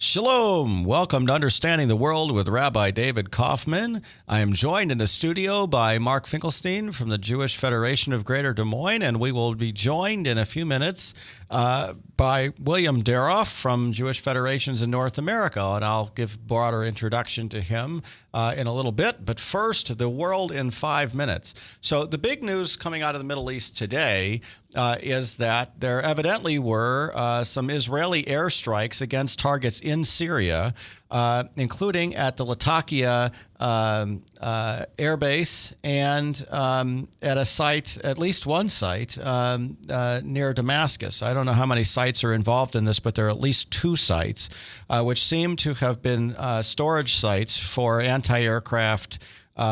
Shalom! Welcome to Understanding the World with Rabbi David Kaufman. I am joined in the studio by Mark Finkelstein from the Jewish Federation of Greater Des Moines, and we will be joined in a few minutes by William Daroff from Jewish Federations in North America, and I'll give a broader introduction to him in a little bit. But first, the world in 5 minutes. So the big news coming out of the Middle East today is that there evidently were some Israeli airstrikes against targets in Syria, including at the Latakia air base and at a site, at least one site, near Damascus. I don't know how many sites are involved in this, but there are at least 2 sites, which seem to have been storage sites for anti-aircraft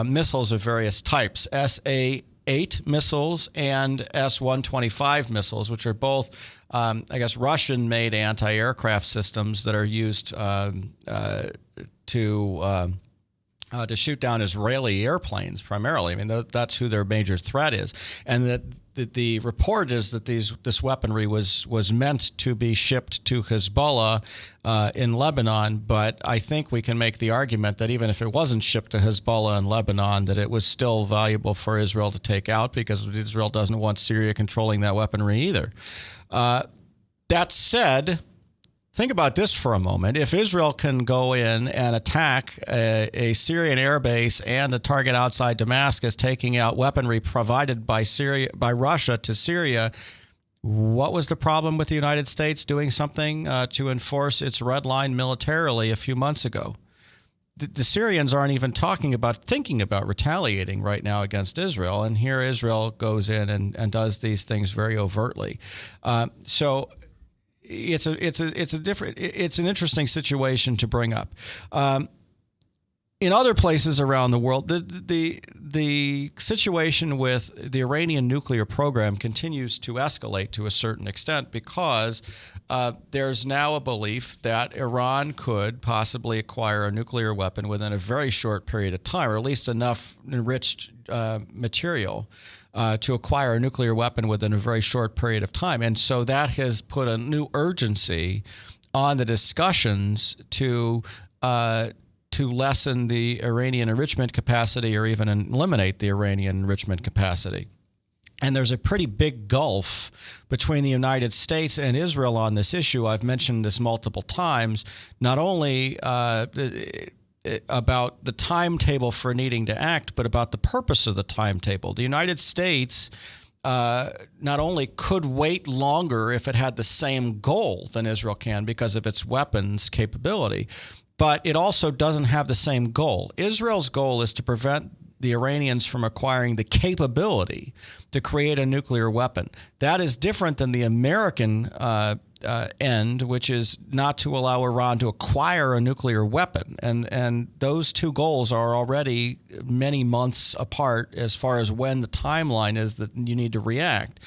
missiles of various types, SA-8 missiles and S-125 missiles, which are both, Russian-made anti-aircraft systems that are used to shoot down Israeli airplanes primarily. I mean, that's who their major threat is. And that the report is that this weaponry was meant to be shipped to Hezbollah in Lebanon, but I think we can make the argument that even if it wasn't shipped to Hezbollah in Lebanon, that it was still valuable for Israel to take out because Israel doesn't want Syria controlling that weaponry either. That said, think about this for a moment. If Israel can go in and attack a Syrian airbase and a target outside Damascus, taking out weaponry provided by Russia to Syria, what was the problem with the United States doing something to enforce its red line militarily a few months ago? The Syrians aren't even thinking about retaliating right now against Israel, and here Israel goes in and does these things very overtly. So it's an interesting situation to bring up. In other places around the world, the situation with the Iranian nuclear program continues to escalate to a certain extent because there's now a belief that Iran could possibly acquire a nuclear weapon within a very short period of time, or at least enough enriched material to acquire a nuclear weapon within a very short period of time. And so that has put a new urgency on the discussions to lessen the Iranian enrichment capacity or even eliminate the Iranian enrichment capacity. And there's a pretty big gulf between the United States and Israel on this issue. I've mentioned this multiple times, not only about the timetable for needing to act, but about the purpose of the timetable. The United States not only could wait longer if it had the same goal than Israel can because of its weapons capability, but it also doesn't have the same goal. Israel's goal is to prevent the Iranians from acquiring the capability to create a nuclear weapon. That is different than the American end, which is not to allow Iran to acquire a nuclear weapon. And those two goals are already many months apart as far as when the timeline is that you need to react.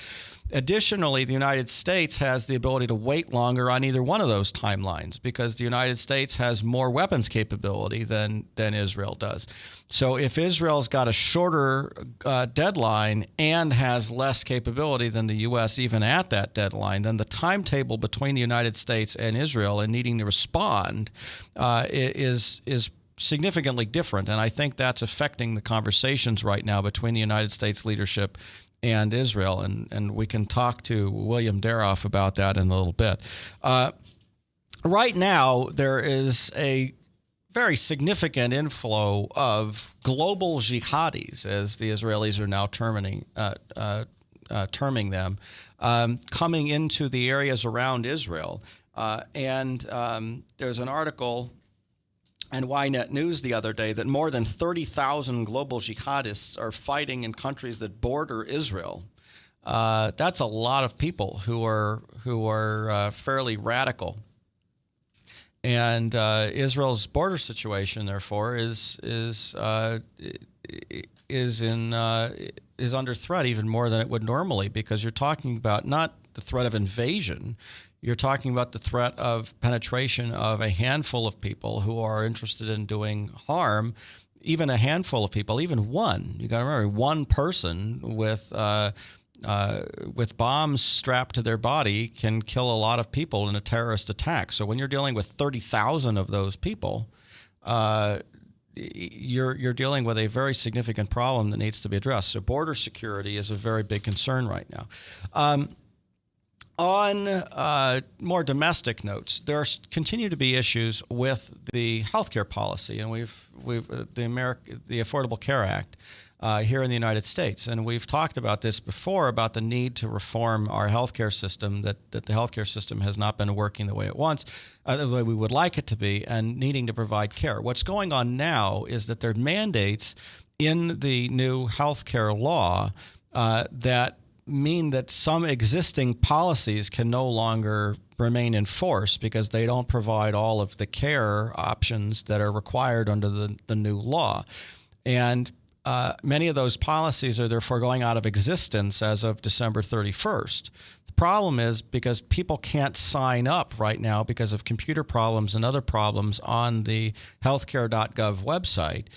Additionally, the United States has the ability to wait longer on either one of those timelines because the United States has more weapons capability than Israel does. So if Israel's got a shorter deadline and has less capability than the U.S. even at that deadline, then the timetable between the United States and Israel in needing to respond is significantly different. And I think that's affecting the conversations right now between the United States leadership and Israel, and we can talk to William Daroff about that in a little bit. Right now, there is a very significant inflow of global jihadis, as the Israelis are now terming them, coming into the areas around Israel. And there's an article and Ynet News the other day that more than 30,000 global jihadists are fighting in countries that border Israel. That's a lot of people who are fairly radical. And Israel's border situation, therefore, is under threat even more than it would normally, because you're talking about not the threat of invasion. You're talking about the threat of penetration of a handful of people who are interested in doing harm. Even a handful of people, even one. You got to remember, one person with with bombs strapped to their body can kill a lot of people in a terrorist attack. So when you're dealing with 30,000 of those people, you're dealing with a very significant problem that needs to be addressed. So border security is a very big concern right now. On more domestic notes, there continue to be issues with the healthcare policy, and we've the Affordable Care Act here in the United States, and we've talked about this before about the need to reform our healthcare system. That the healthcare system has not been working the way it wants, the way we would like it to be, and needing to provide care. What's going on now is that there are mandates in the new healthcare law that mean that some existing policies can no longer remain in force because they don't provide all of the care options that are required under the new law. And many of those policies are therefore going out of existence as of December 31st. The problem is because people can't sign up right now because of computer problems and other problems on the healthcare.gov website.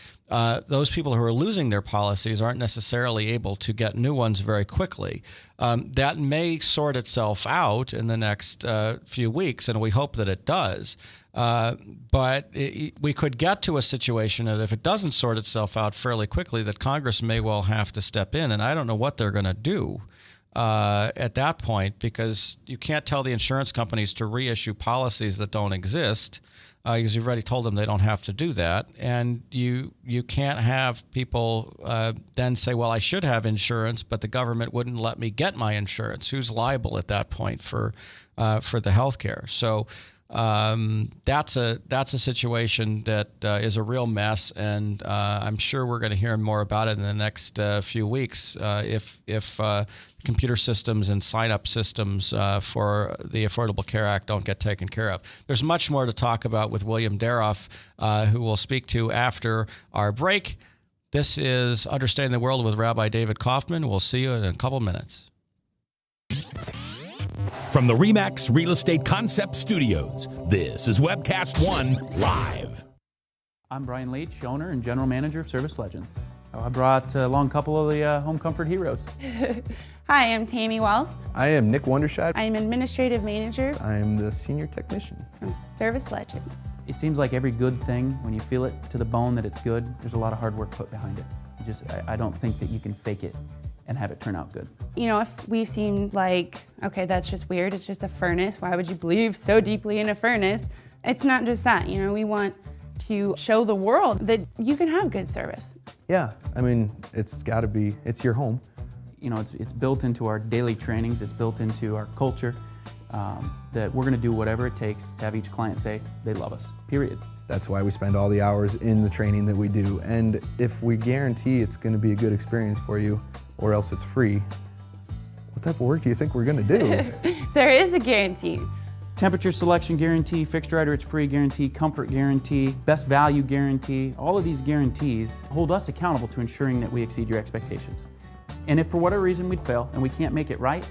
Those people who are losing their policies aren't necessarily able to get new ones very quickly. That may sort itself out in the next few weeks, and we hope that it does. But we could get to a situation that if it doesn't sort itself out fairly quickly, that Congress may well have to step in, and I don't know what they're going to do at that point, because you can't tell the insurance companies to reissue policies that don't exist. Because you've already told them they don't have to do that. And you can't have people then say, well, I should have insurance, but the government wouldn't let me get my insurance. Who's liable at that point for the health care? So that's a situation that is a real mess, and I'm sure we're going to hear more about it in the next few weeks if computer systems and sign-up systems for the Affordable Care Act don't get taken care of. There's much more to talk about with William Daroff, who we'll speak to after our break. This is Understanding the World with Rabbi David Kaufman. We'll see you in a couple minutes. From the RE/MAX Real Estate Concept Studios, this is Webcast One Live. I'm Brian Leach, owner and general manager of Service Legends. I brought along a couple of the home comfort heroes. Hi, I'm Tammy Wells. I am Nick Wonderscheid. I'm administrative manager I'm the senior technician from Service Legends. It seems like every good thing, when you feel it to the bone that it's good, there's a lot of hard work put behind it. I don't think that you can fake it and have it turn out good. You know, if we seem like, okay, that's just weird, it's just a furnace, why would you believe so deeply in a furnace? It's not just that, you know, we want to show the world that you can have good service. Yeah, I mean, it's got to be, it's your home. You know, it's built into our daily trainings, it's built into our culture, that we're going to do whatever it takes to have each client say they love us, period. That's why we spend all the hours in the training that we do. And if we guarantee it's going to be a good experience for you, or else it's free, what type of work do you think we're going to do? There is a guarantee. Temperature selection guarantee, fixed right or it's free guarantee, comfort guarantee, best value guarantee. All of these guarantees hold us accountable to ensuring that we exceed your expectations. And if for whatever reason we'd fail and we can't make it right,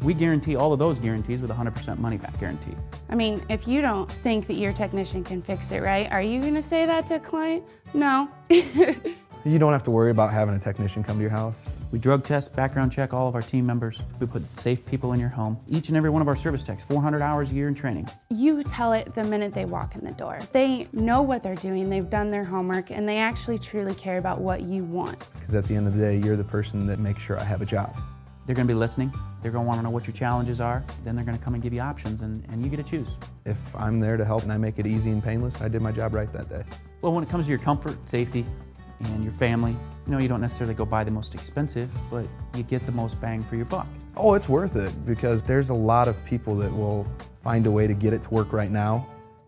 we guarantee all of those guarantees with a 100% money back guarantee. I mean, if you don't think that your technician can fix it right, are you going to say that to a client? No. You don't have to worry about having a technician come to your house. We drug test, background check all of our team members. We put safe people in your home. Each and every one of our service techs, 400 hours a year in training. You tell it the minute they walk in the door. They know what they're doing, they've done their homework, and they actually truly care about what you want. Because at the end of the day, you're the person that makes sure I have a job. They're going to be listening. They're going to want to know what your challenges are. Then they're going to come and give you options, and you get to choose. If I'm there to help and I make it easy and painless, I did my job right that day. Well, when it comes to your comfort, safety, and your family, you know, you don't necessarily go buy the most expensive, but you get the most bang for your buck. Oh, it's worth it, because there's a lot of people that will find a way to get it to work right now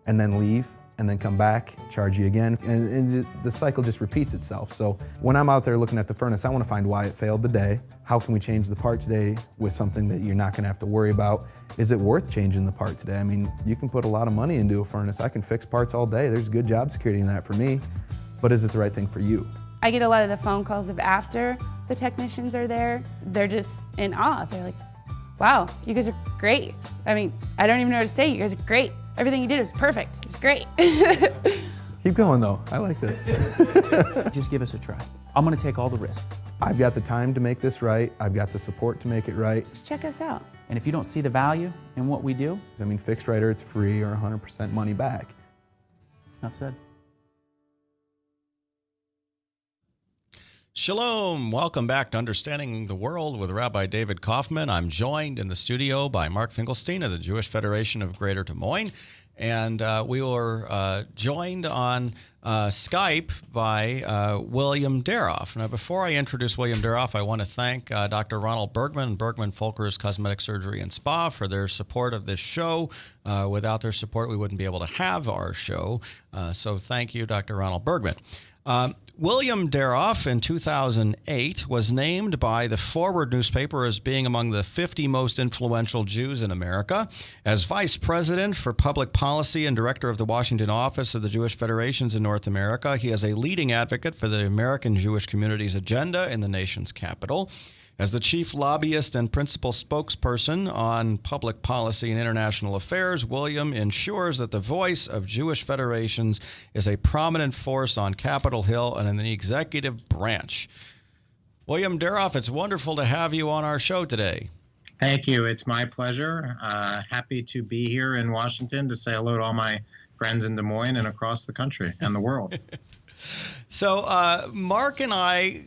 and then leave and then come back, charge you again, and the cycle just repeats itself. So when I'm out there looking at the furnace, I want to find why it failed today. How can we change the part today with something that you're not going to have to worry about? Is it worth changing the part today? I mean, you can put a lot of money into a furnace. I can fix parts all day. There's good job security in that for me. But is it the right thing for you? I get a lot of the phone calls of after the technicians are there. They're just in awe. They're like, wow, you guys are great. I mean, I don't even know what to say. You guys are great. Everything you did was perfect. It was great. Keep going though. I like this. Just give us a try. I'm going to take all the risk. I've got the time to make this right. I've got the support to make it right. Just check us out. And if you don't see the value in what we do, I mean, fixed right or it's free or 100% money back. enough said. Shalom. Welcome back to Understanding the World with Rabbi David Kaufman. I'm joined in the studio by Mark Finkelstein of the Jewish Federation of Greater Des Moines. And we were joined on Skype by William Daroff. Now, before I introduce William Daroff, I want to thank Dr. Ronald Bergman and Bergman Folkers Cosmetic Surgery and Spa for their support of this show. Without their support, we wouldn't be able to have our show. So thank you, Dr. Ronald Bergman. William Daroff in 2008 was named by the Forward newspaper as being among the 50 most influential Jews in America. As Vice President for Public Policy and Director of the Washington Office of the Jewish Federations in North America, he is a leading advocate for the American Jewish community's agenda in the nation's capital. As the chief lobbyist and principal spokesperson on public policy and international affairs, William ensures that the voice of Jewish federations is a prominent force on Capitol Hill and in the executive branch. William Daroff, it's wonderful to have you on our show today. Thank you. It's my pleasure. Happy to be here in Washington to say hello to all my friends in Des Moines and across the country and the world. So Mark and I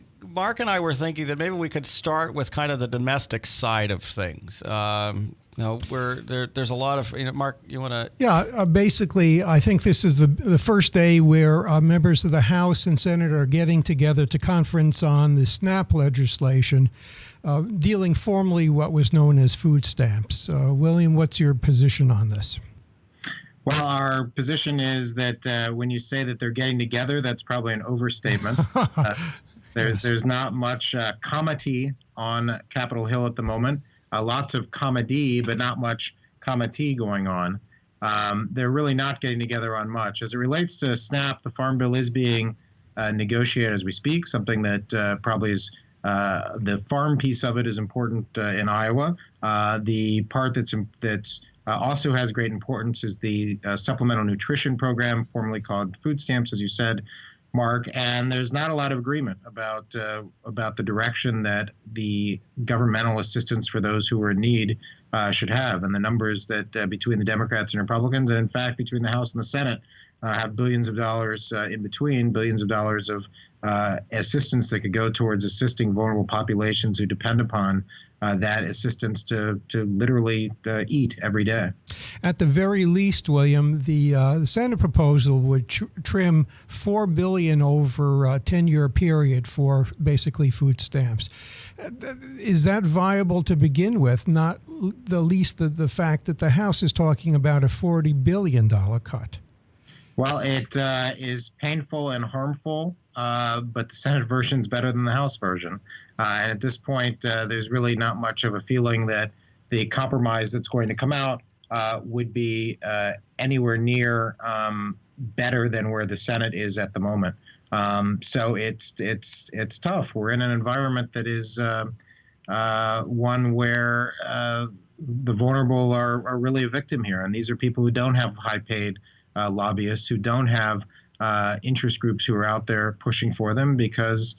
were thinking that maybe we could start with kind of the domestic side of things. There's a lot of, Mark, you want to? Yeah, basically, I think this is the first day where members of the House and Senate are getting together to conference on the SNAP legislation, dealing formally what was known as food stamps. William, what's your position on this? Well, our position is that when you say that they're getting together, that's probably an overstatement. There's not much comity on Capitol Hill at the moment. Lots of comedy, but not much comity going on. They're really not getting together on much. As it relates to SNAP, the Farm Bill is being negotiated as we speak, something that probably is the farm piece of it is important in Iowa. The part that's also has great importance is the Supplemental Nutrition Program, formerly called food stamps, as you said, Mark, and there's not a lot of agreement about the direction that the governmental assistance for those who are in need should have, and the numbers that between the Democrats and Republicans, and in fact between the House and the Senate, have billions of dollars in between, billions of dollars of assistance that could go towards assisting vulnerable populations who depend upon that assistance to literally eat every day. At the very least, William, the Senate proposal would trim $4 billion over a 10-year period for basically food stamps. Is that viable to begin with? Not the least the fact that the House is talking about a $40 billion cut. Well, it is painful and harmful, but the Senate version is better than the House version. And at this point, there's really not much of a feeling that the compromise that's going to come out would be anywhere near better than where the Senate is at the moment. So it's tough. We're in an environment that is one where the vulnerable are really a victim here. And these are people who don't have high-paid lobbyists, who don't have interest groups who are out there pushing for them, because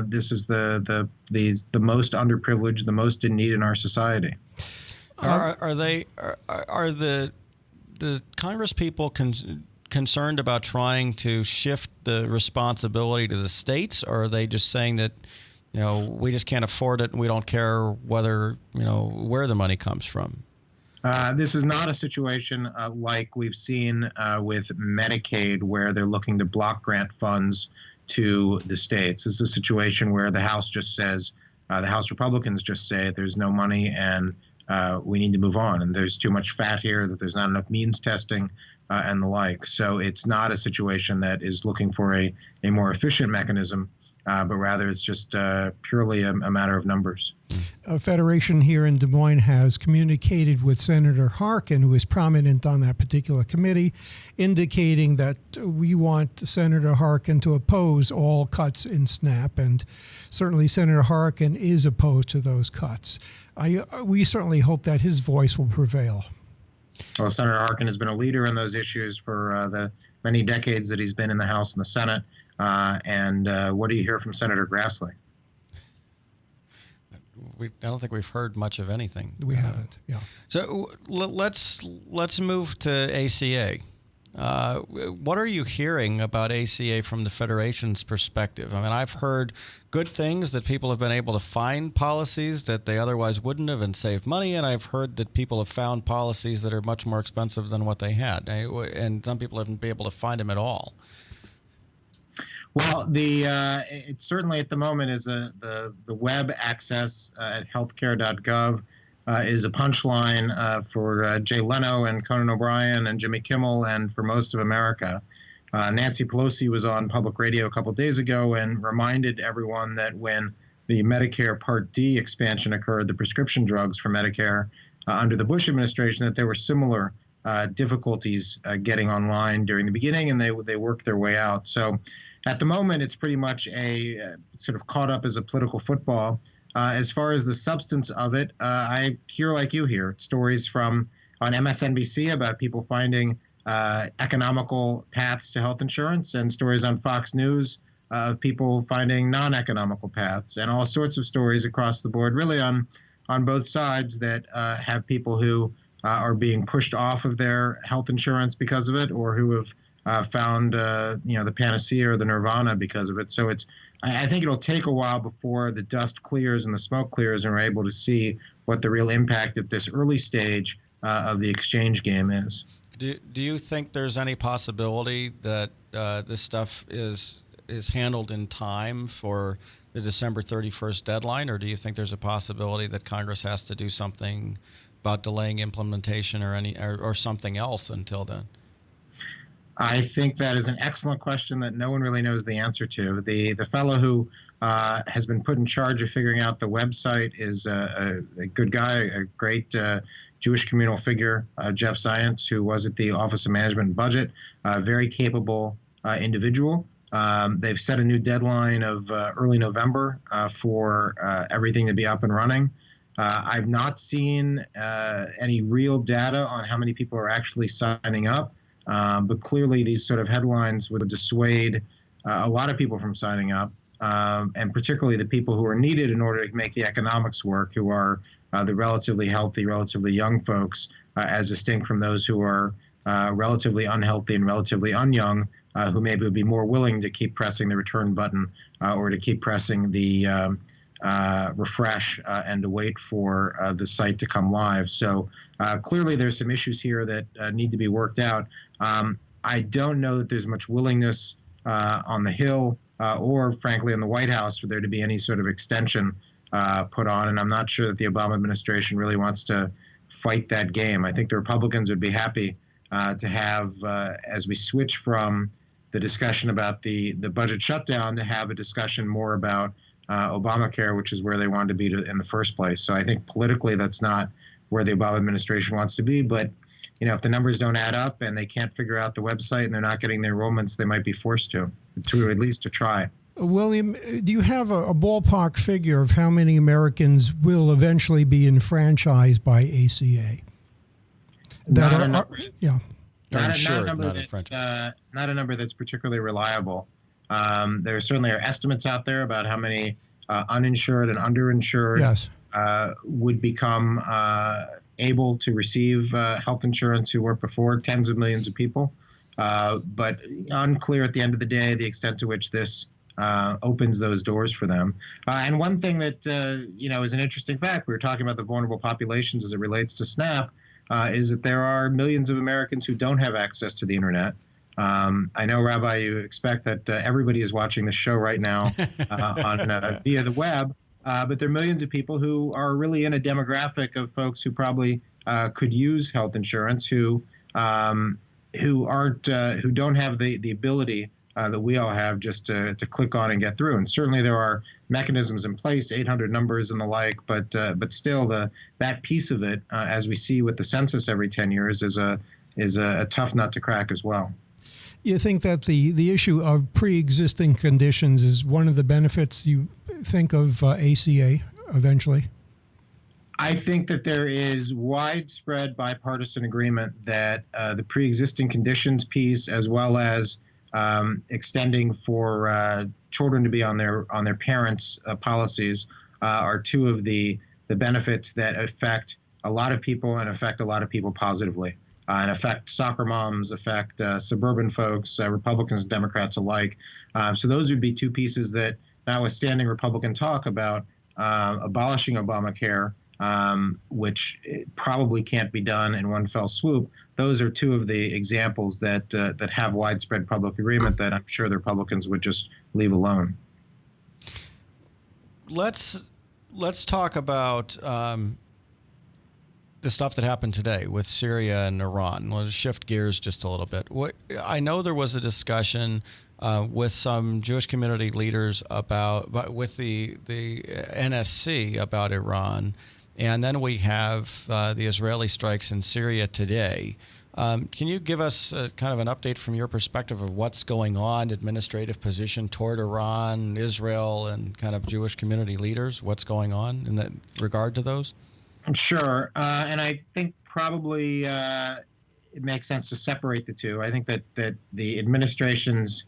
this is the most underprivileged, the most in need in our society. Are the Congress people concerned about trying to shift the responsibility to the states, or are they just saying that we just can't afford it and we don't care whether where the money comes from? This is not a situation like we've seen with Medicaid, where they're looking to block grant funds to the states. This is a situation where the House just says, the House Republicans just say there's no money and we need to move on. And there's too much fat here, that there's not enough means testing and the like. So it's not a situation that is looking for a more efficient mechanism, but rather it's just purely a matter of numbers. A federation here in Des Moines has communicated with Senator Harkin, who is prominent on that particular committee, indicating that we want Senator Harkin to oppose all cuts in SNAP, and certainly Senator Harkin is opposed to those cuts. We certainly hope that his voice will prevail. Well, Senator Harkin has been a leader in those issues for the many decades that he's been in the House and the Senate. And what do you hear from Senator Grassley? I don't think we've heard much of anything. We haven't. Yeah. So let's move to ACA. What are you hearing about ACA from the Federation's perspective? I mean, I've heard good things that people have been able to find policies that they otherwise wouldn't have and saved money, and I've heard that people have found policies that are much more expensive than what they had, and some people haven't been able to find them at all. Well, it certainly at the moment is the web access at healthcare.gov is a punchline for Jay Leno and Conan O'Brien and Jimmy Kimmel and for most of America. Nancy Pelosi was on public radio a couple of days ago and reminded everyone that when the Medicare Part D expansion occurred, the prescription drugs for Medicare under the Bush administration, that there were similar difficulties getting online during the beginning, and they worked their way out. So at the moment, it's pretty much a sort of caught up as a political football. As far as the substance of it, I hear, like you hear, stories on MSNBC about people finding economical paths to health insurance, and stories on Fox News of people finding non-economical paths, and all sorts of stories across the board, really on both sides, that have people who are being pushed off of their health insurance because of it, or who have found the panacea or the nirvana because of it. So I think it'll take a while before the dust clears and the smoke clears and we're able to see what the real impact at this early stage of the exchange game is. Do you think there's any possibility that this stuff is handled in time for the December 31st deadline, or do you think there's a possibility that Congress has to do something about delaying implementation or something else until then? I think that is an excellent question that no one really knows the answer to. The fellow who has been put in charge of figuring out the website is a good guy, a great Jewish communal figure, Jeff Zients, who was at the Office of Management and Budget, a very capable individual. They've set a new deadline of early November for everything to be up and running. I've not seen any real data on how many people are actually signing up. But clearly these sort of headlines would dissuade a lot of people from signing up, and particularly the people who are needed in order to make the economics work, who are the relatively healthy, relatively young folks, as distinct from those who are relatively unhealthy and relatively unyoung, who maybe would be more willing to keep pressing the return button or to keep pressing the refresh and to wait for the site to come live. So clearly there's some issues here that need to be worked out. I don't know that there's much willingness on the Hill or, frankly, in the White House for there to be any sort of extension put on, and I'm not sure that the Obama administration really wants to fight that game. I think the Republicans would be happy to have, as we switch from the discussion about the budget shutdown, to have a discussion more about Obamacare, which is where they wanted to be in the first place. So I think politically that's not where the Obama administration wants to be. But if the numbers don't add up and they can't figure out the website and they're not getting their enrollments, they might be forced to at least to try. William, do you have a ballpark figure of how many Americans will eventually be enfranchised by ACA? Not a number that's particularly reliable. There certainly are estimates out there about how many uninsured and underinsured would become able to receive health insurance who weren't before, tens of millions of people. But unclear at the end of the day the extent to which this opens those doors for them. And one thing that is an interesting fact, we were talking about the vulnerable populations as it relates to SNAP, is that there are millions of Americans who don't have access to the internet. I know, Rabbi, you expect that everybody is watching this show right now via the web, but there are millions of people who are really in a demographic of folks who probably could use health insurance, who don't have the ability that we all have just to click on and get through. And certainly there are mechanisms in place, 800 numbers and the like, but still that piece of it, as we see with the census every 10 years, is a tough nut to crack as well. You think that the issue of pre-existing conditions is one of the benefits you think of ACA eventually? I think that there is widespread bipartisan agreement that the pre-existing conditions piece, as well as extending for children to be on their parents' policies, are two of the benefits that affect a lot of people and affect a lot of people positively. And affect soccer moms, affect suburban folks, Republicans and Democrats alike. So those would be two pieces that, notwithstanding Republican talk about abolishing Obamacare, which probably can't be done in one fell swoop, those are two of the examples that that have widespread public agreement that I'm sure the Republicans would just leave alone. Let's talk about the stuff that happened today with Syria and Iran. We'll shift gears just a little bit. I know there was a discussion with some Jewish community leaders with the NSC about Iran, and then we have the Israeli strikes in Syria today. Can you give us kind of an update from your perspective of what's going on, administrative position toward Iran, Israel, and kind of Jewish community leaders? What's going on in that regard to those? Sure. And I think probably it makes sense to separate the two. I think that the administration's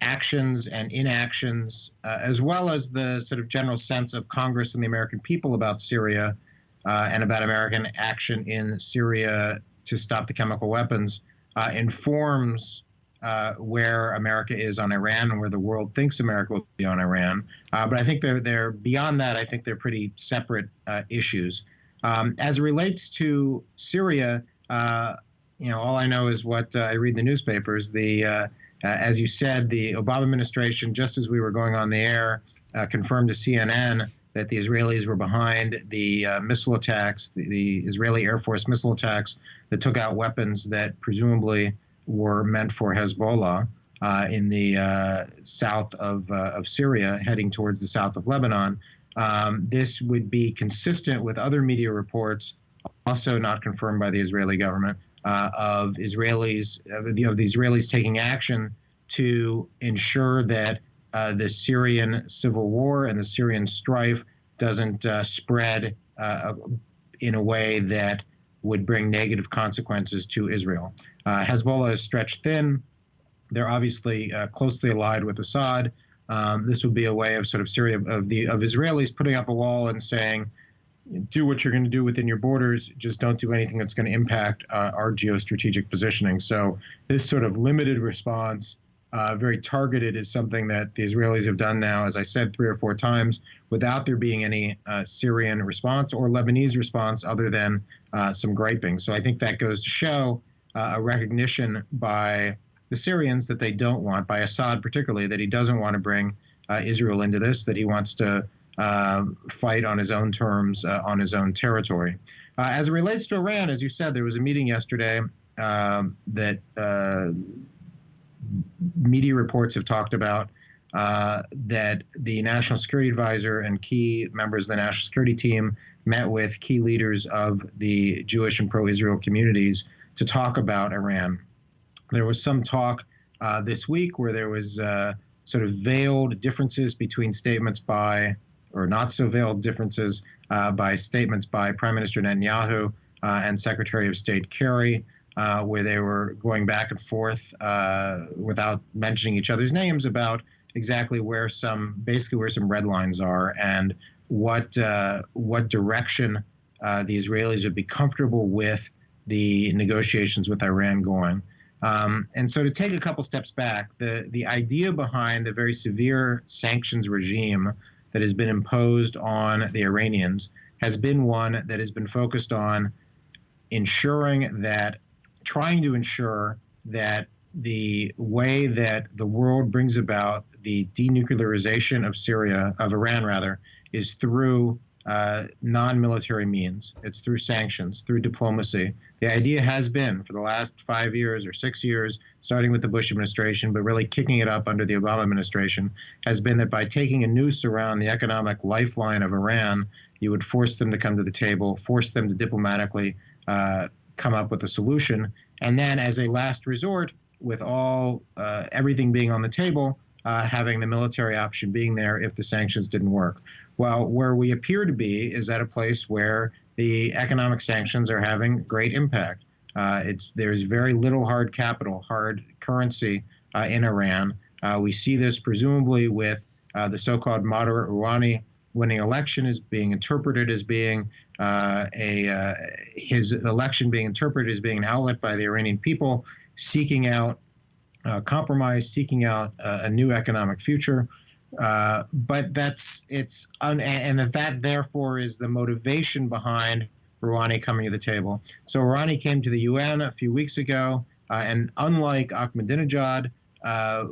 actions and inactions, as well as the sort of general sense of Congress and the American people about Syria and about American action in Syria to stop the chemical weapons, informs where America is on Iran and where the world thinks America will be on Iran. But I think they're beyond that. I think they're pretty separate issues. As it relates to Syria, all I know is what I read in the newspapers. As you said, the Obama administration, just as we were going on the air, confirmed to CNN that the Israelis were behind the missile attacks, the Israeli Air Force missile attacks that took out weapons that presumably were meant for Hezbollah in the south of Syria, heading towards the south of Lebanon. This would be consistent with other media reports, also not confirmed by the Israeli government, of the Israelis taking action to ensure that the Syrian civil war and the Syrian strife doesn't spread in a way that would bring negative consequences to Israel. Hezbollah is stretched thin. They're obviously closely allied with Assad. This would be a way of sort of Syria of Israelis putting up a wall and saying, do what you're going to do within your borders, just don't do anything that's going to impact our geostrategic positioning. So this sort of limited response, very targeted, is something that the Israelis have done now, as I said, 3 or 4 times, without there being any Syrian response or Lebanese response other than some griping. So I think that goes to show a recognition by the Syrians that they don't want, by Assad particularly, that he doesn't want to bring Israel into this, that he wants to fight on his own terms, on his own territory. As it relates to Iran, as you said, there was a meeting yesterday that media reports have talked about, that the National Security Advisor and key members of the National Security Team met with key leaders of the Jewish and pro-Israel communities to talk about Iran. There was some talk this week where there was sort of veiled differences between statements by, or not so veiled differences by statements by Prime Minister Netanyahu and Secretary of State Kerry, where they were going back and forth without mentioning each other's names about exactly where some red lines are and what direction the Israelis would be comfortable with the negotiations with Iran going. And so to take a couple steps back, the idea behind the very severe sanctions regime that has been imposed on the Iranians has been one that has been focused on trying to ensure that the way that the world brings about the denuclearization of Iran, is through non-military means. It's through sanctions, through diplomacy. The idea has been for the last 5 years or 6 years, starting with the Bush administration, but really kicking it up under the Obama administration, has been that by taking a noose around the economic lifeline of Iran, you would force them to come to the table, force them to diplomatically come up with a solution. And then as a last resort, with everything being on the table, having the military option being there if the sanctions didn't work. Well, where we appear to be is at a place where the economic sanctions are having great impact. There's very little hard capital, hard currency in Iran. We see this presumably with the so-called moderate Rouhani winning election is being interpreted as being his election being interpreted as being an outlet by the Iranian people seeking out compromise, seeking out a new economic future. But that therefore is the motivation behind Rouhani coming to the table. So Rouhani came to the UN a few weeks ago, and unlike Ahmadinejad,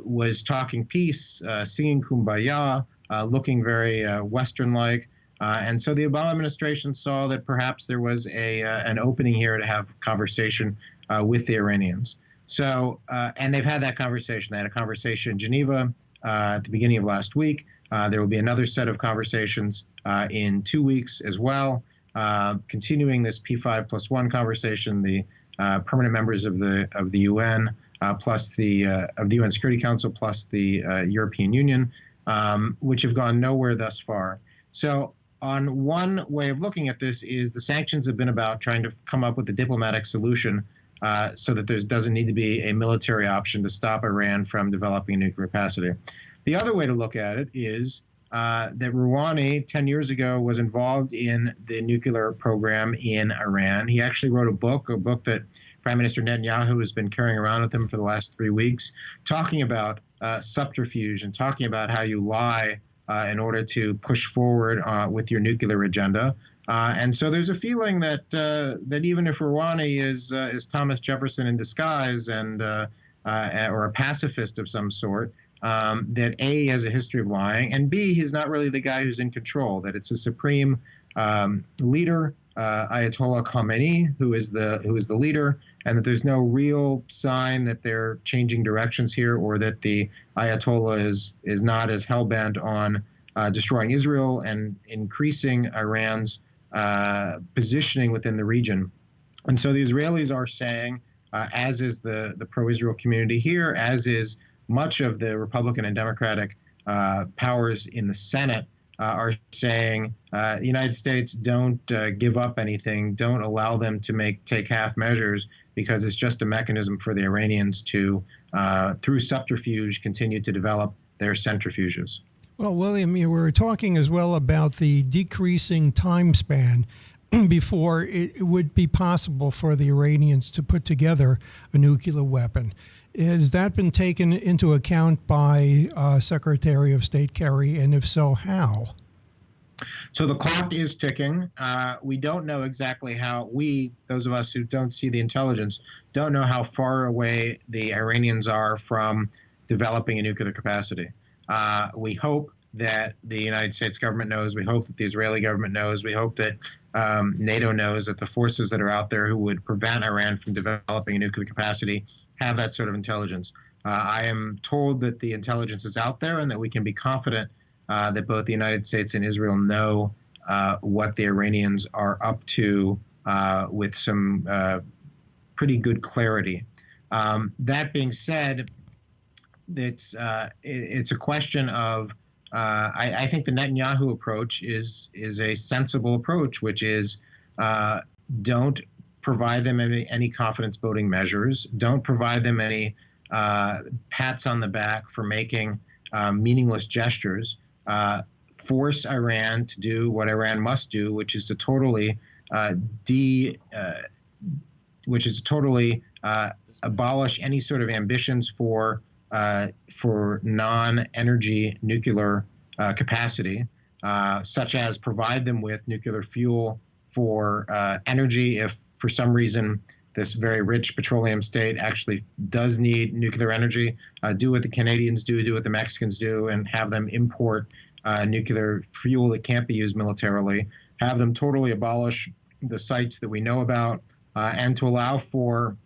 was talking peace, singing Kumbaya, looking very Western-like. And so the Obama administration saw that perhaps there was an opening here to have conversation with the Iranians. So, and they've had that conversation. They had a conversation in Geneva at the beginning of last week. There will be another set of conversations in 2 weeks as well, continuing this P5+1 conversation. The permanent members of the UN plus of the UN Security Council plus the European Union, which have gone nowhere thus far. So on one way of looking at this is the sanctions have been about trying to come up with a diplomatic solution so that there doesn't need to be a military option to stop Iran from developing a nuclear capacity. The other way to look at it is that Rouhani 10 years ago was involved in the nuclear program in Iran. He actually wrote a book that Prime Minister Netanyahu has been carrying around with him for the last 3 weeks, talking about subterfuge and talking about how you lie in order to push forward with your nuclear agenda. And so there's a feeling that that even if Rouhani is Thomas Jefferson in disguise and or a pacifist of some sort, that A, he has a history of lying, and B, he's not really the guy who's in control, that it's a supreme leader, Ayatollah Khamenei, who is the leader, and that there's no real sign that they're changing directions here, or that the Ayatollah is not as hell-bent on destroying Israel and increasing Iran's positioning within the region. And so the Israelis are saying, as is the pro-Israel community here, as is much of the Republican and Democratic powers in the Senate, are saying the United States don't give up anything, don't allow them to take half measures, because it's just a mechanism for the Iranians to, through subterfuge, continue to develop their centrifuges. Well, William, you were talking as well about the decreasing time span before it would be possible for the Iranians to put together a nuclear weapon. Has that been taken into account by Secretary of State Kerry, and if so, how? So the clock is ticking. We don't know exactly how those of us who don't see the intelligence, don't know how far away the Iranians are from developing a nuclear capacity. We hope that the United States government knows. We hope that the Israeli government knows. We hope that NATO knows, that the forces that are out there who would prevent Iran from developing a nuclear capacity have that sort of intelligence. I am told that the intelligence is out there and that we can be confident that both the United States and Israel know what the Iranians are up to with some pretty good clarity. That being said, it's a question of I think the Netanyahu approach is a sensible approach, which is don't provide them any confidence-building measures, don't provide them any pats on the back for making meaningless gestures, force Iran to do what Iran must do, which is to totally abolish any sort of ambitions for non-energy nuclear capacity, such as provide them with nuclear fuel for energy if for some reason this very rich petroleum state actually does need nuclear energy. Do what the Canadians do what the Mexicans do, and have them import nuclear fuel that can't be used militarily. Have them totally abolish the sites that we know about, and to allow for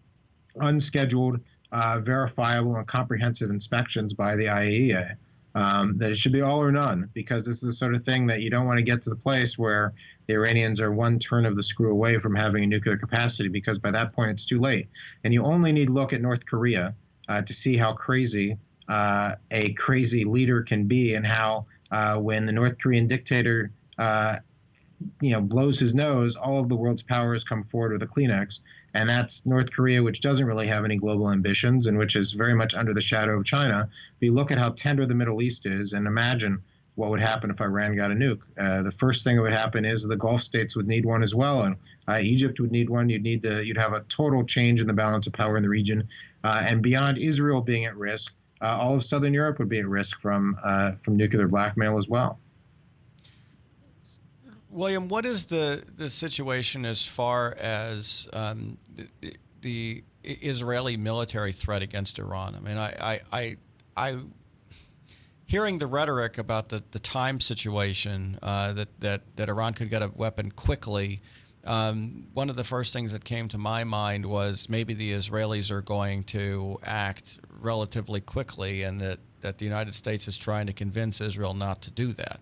unscheduled, verifiable, and comprehensive inspections by the IAEA. That it should be all or none, because this is the sort of thing that you don't want to get to the place where the Iranians are one turn of the screw away from having a nuclear capacity, because by that point it's too late. And you only need to look at North Korea to see how crazy a crazy leader can be, and how when the North Korean dictator blows his nose, all of the world's powers come forward with a Kleenex. And that's North Korea, which doesn't really have any global ambitions and which is very much under the shadow of China. But you look at how tender the Middle East is, and imagine what would happen if Iran got a nuke. The first thing that would happen is the Gulf states would need one as well, and Egypt would need one. You'd have a total change in the balance of power in the region, and beyond Israel being at risk, all of Southern Europe would be at risk from nuclear blackmail as well. William, what is the situation as far as the Israeli military threat against Iran? I mean, I hearing the rhetoric about the time situation, that Iran could get a weapon quickly. One of the first things that came to my mind was maybe the Israelis are going to act relatively quickly, and that the United States is trying to convince Israel not to do that.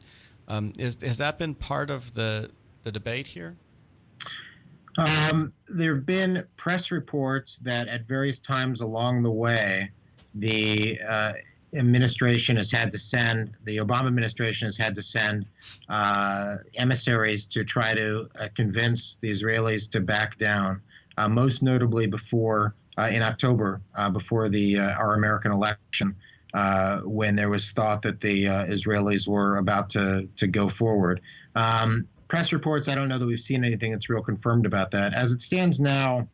Has that been part of the debate here? There have been press reports that at various times along the way, the administration has had to send, the Obama administration has had to send emissaries to try to convince the Israelis to back down, most notably before, in October, before our American election, when there was thought that the Israelis were about to go forward. Press reports, I don't know that we've seen anything that's real confirmed about that. As it stands now,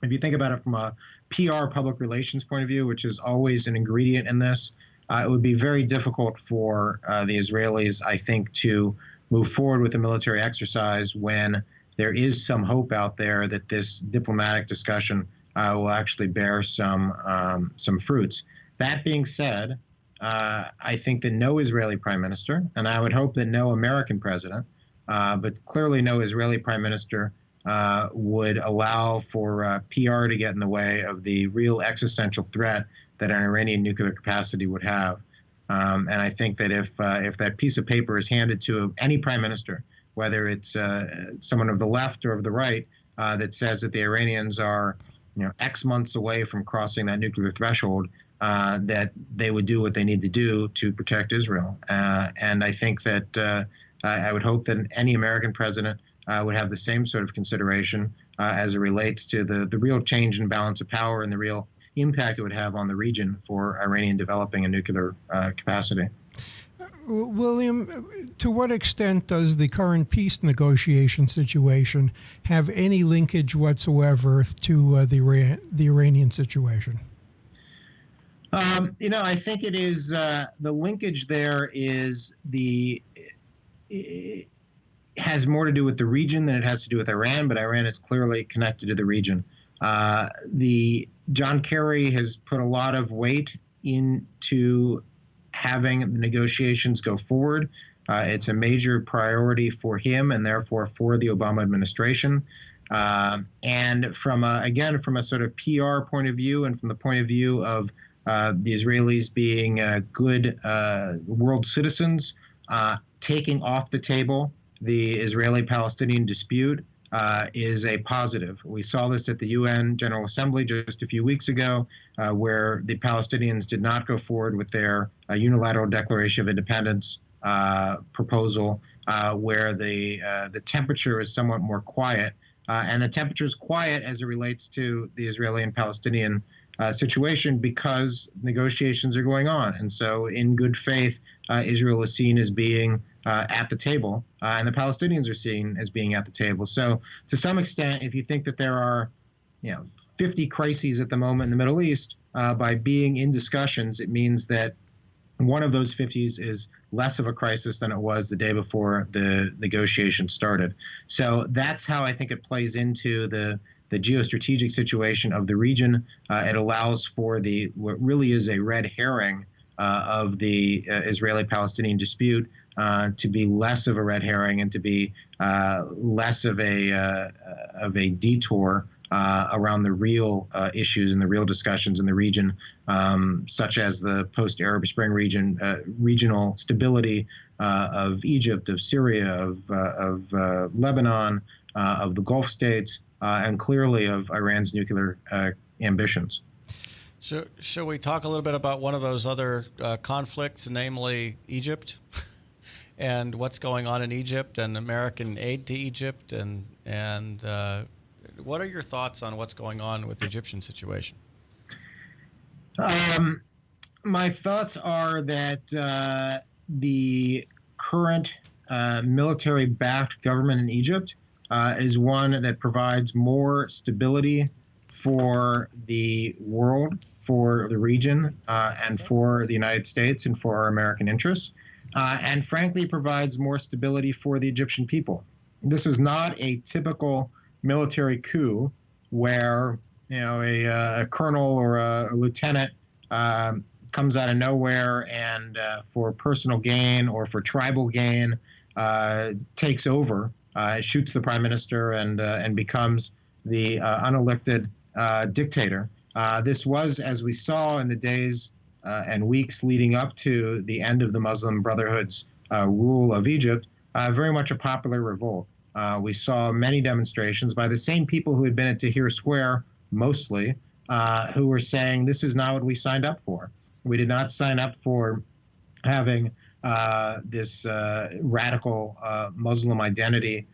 if you think about it from a PR, public relations point of view, which is always an ingredient in this, it would be very difficult for the Israelis, I think, to move forward with a military exercise when there is some hope out there that this diplomatic discussion will actually bear some fruits. That being said, I think that no Israeli prime minister, and I would hope that no American president, but clearly no Israeli prime minister would allow for PR to get in the way of the real existential threat that an Iranian nuclear capacity would have. And I think that if that piece of paper is handed to any prime minister, whether it's someone of the left or of the right, that says that the Iranians are, X months away from crossing that nuclear threshold, that they would do what they need to do to protect Israel. And I think that I would hope that any American president would have the same sort of consideration as it relates to the real change in balance of power and the real impact it would have on the region for Iranian developing a nuclear capacity. William, to what extent does the current peace negotiation situation have any linkage whatsoever to the Iranian situation? I think it is the linkage there is it has more to do with the region than it has to do with Iran, but Iran is clearly connected to the region. John Kerry has put a lot of weight into having the negotiations go forward. It's a major priority for him and therefore for the Obama administration. And from a sort of PR point of view and from the point of view of the Israelis being good world citizens, taking off the table the Israeli-Palestinian dispute is a positive. We saw this at the UN General Assembly just a few weeks ago, where the Palestinians did not go forward with their unilateral declaration of independence proposal, where the temperature is somewhat more quiet. And the temperature is quiet as it relates to the Israeli and Palestinian situation because negotiations are going on. And so in good faith, Israel is seen as being at the table, and the Palestinians are seen as being at the table. So to some extent, if you think that there are 50 crises at the moment in the Middle East, by being in discussions, it means that one of those 50s is less of a crisis than it was the day before the negotiations started. So that's how I think it plays into the geostrategic situation of the region. It allows for what really is a red herring of the Israeli-Palestinian dispute to be less of a red herring and to be less of a detour around the real issues and the real discussions in the region, such as the post-Arab Spring regional stability of Egypt, of Syria, of Lebanon, of the Gulf states, and clearly of Iran's nuclear ambitions. So, shall we talk a little bit about one of those other conflicts, namely Egypt, and what's going on in Egypt and American aid to Egypt, and what are your thoughts on what's going on with the Egyptian situation? My thoughts are that the current military-backed government in Egypt is one that provides more stability for the world, for the region, and for the United States and for our American interests, and frankly provides more stability for the Egyptian people. This is not a typical military coup where a colonel or a lieutenant comes out of nowhere and for personal gain or for tribal gain takes over, shoots the prime minister, and becomes the unelected dictator. This was, as we saw in the days and weeks leading up to the end of the Muslim Brotherhood's rule of Egypt, very much a popular revolt. We saw many demonstrations by the same people who had been at Tahrir Square, mostly, who were saying, this is not what we signed up for. We did not sign up for having this radical Muslim identity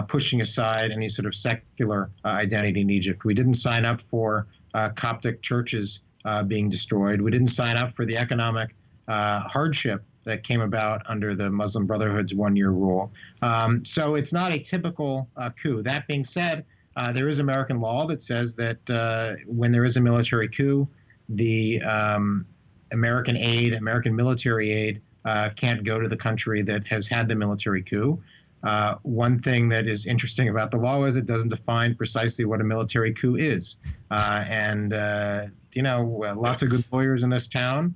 pushing aside any sort of secular identity in Egypt. We didn't sign up for Coptic churches being destroyed. We didn't sign up for the economic hardship that came about under the Muslim Brotherhood's one-year rule. So it's not a typical coup. That being said, there is American law that says that when there is a military coup, the American aid, American military aid, can't go to the country that has had the military coup. One thing that is interesting about the law is it doesn't define precisely what a military coup is. Lots of good lawyers in this town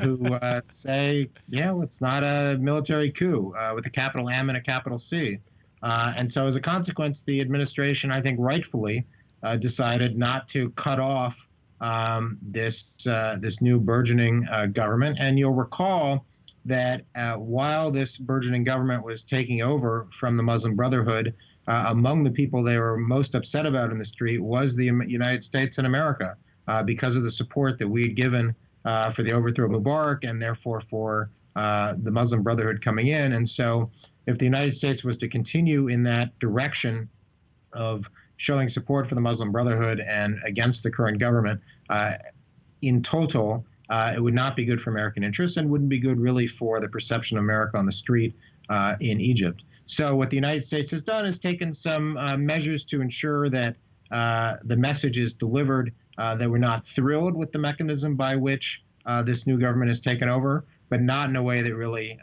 who say, it's not a military coup with a capital M and a capital C. And so as a consequence, the administration, I think rightfully, decided not to cut off this new burgeoning government. And you'll recall that while this burgeoning government was taking over from the Muslim Brotherhood, among the people they were most upset about in the street was the United States and America, because of the support that we had given for the overthrow of Mubarak and therefore for the Muslim Brotherhood coming in. And so if the United States was to continue in that direction of showing support for the Muslim Brotherhood and against the current government, in total, it would not be good for American interests and wouldn't be good really for the perception of America on the street in Egypt. So what the United States has done is taken some measures to ensure that the message is delivered, that we're not thrilled with the mechanism by which this new government has taken over, but not in a way that really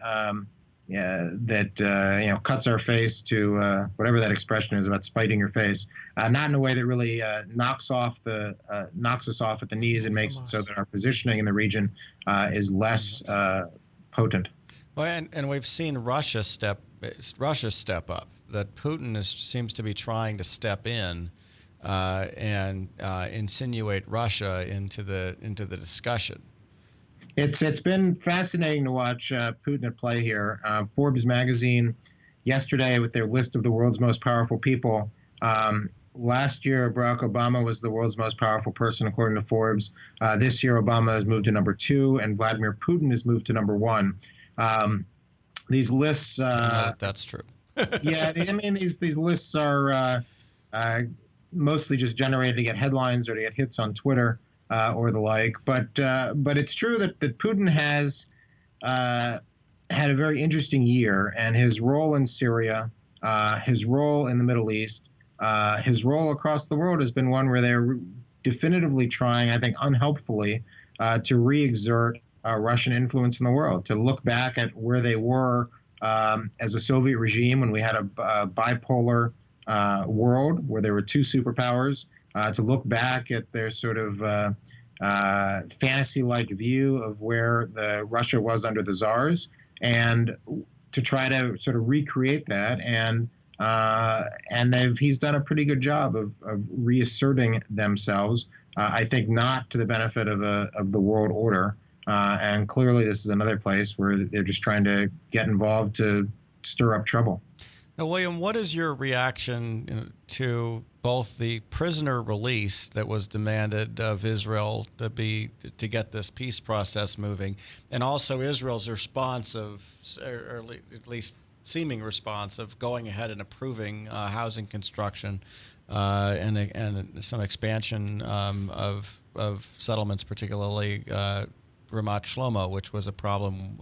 cuts our face to whatever that expression is about spiting your face. Not in a way that really knocks us off at the knees and makes it so that our positioning in the region is less potent. Well, and we've seen Russia step up. That Putin seems to be trying to step in and insinuate Russia into the discussion. It's been fascinating to watch Putin at play here. Forbes magazine yesterday, with their list of the world's most powerful people, last year Barack Obama was the world's most powerful person according to Forbes. This year Obama has moved to number 2 and Vladimir Putin has moved to number 1. These lists that's true. Yeah, I mean these lists are mostly just generated to get headlines or to get hits on Twitter or the like. But it's true that Putin has had a very interesting year, and his role in Syria, his role in the Middle East, his role across the world has been one where they're definitively trying, I think unhelpfully, to re-exert Russian influence in the world, to look back at where they were as a Soviet regime when we had a bipolar world where there were two superpowers, to look back at their sort of fantasy-like view of where Russia was under the czars, and to try to sort of recreate that. And he's done a pretty good job of reasserting themselves. I think not to the benefit of the world order. And clearly, this is another place where they're just trying to get involved to stir up trouble. Now, William, what is your reaction to both the prisoner release that was demanded of Israel to get this peace process moving, and also Israel's response or at least seeming response of going ahead and approving housing construction and some expansion of settlements, particularly Ramat Shlomo, which was a problem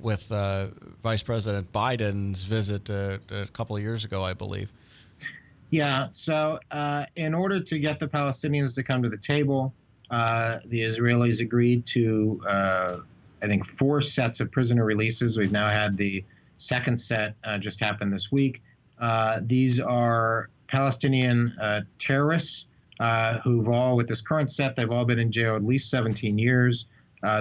with Vice President Biden's visit a couple of years ago, I believe. Yeah, so in order to get the Palestinians to come to the table, the Israelis agreed to, I think, 4 sets of prisoner releases. We've now had the second set just happened this week. These are Palestinian terrorists who've all, with this current set, they've all been in jail at least 17 years.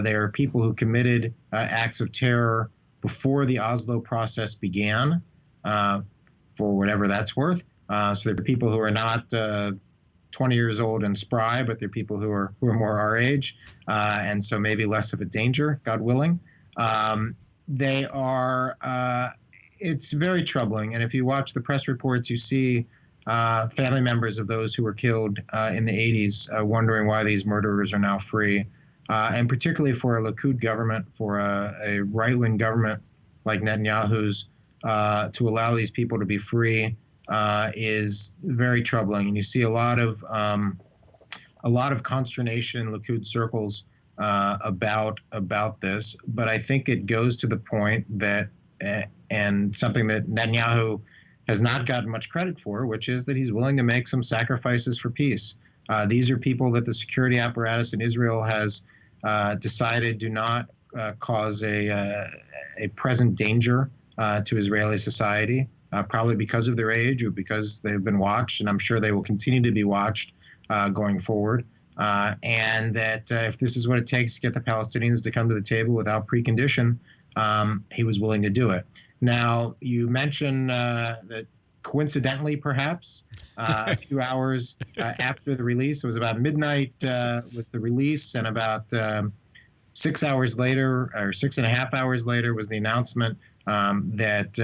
They are people who committed acts of terror before the Oslo process began, for whatever that's worth. So they're people who are not 20 years old and spry, but they're people who are more our age, and so maybe less of a danger, God willing. They are. It's very troubling, and if you watch the press reports, you see family members of those who were killed in the 80s wondering why these murderers are now free, and particularly for a Likud government, for a right-wing government like Netanyahu's, to allow these people to be free is very troubling. And you see a lot of consternation in Likud circles about this. But I think it goes to the point that, and something that Netanyahu has not gotten much credit for, which is that he's willing to make some sacrifices for peace. These are people that the security apparatus in Israel has decided do not cause a present danger to Israeli society, probably because of their age or because they've been watched, and I'm sure they will continue to be watched going forward. And that if this is what it takes to get the Palestinians to come to the table without precondition, he was willing to do it. Now, you mentioned that coincidentally, perhaps, a few hours after the release, it was about midnight was the release, and about 6 hours later, or 6.5 hours later, was the announcement that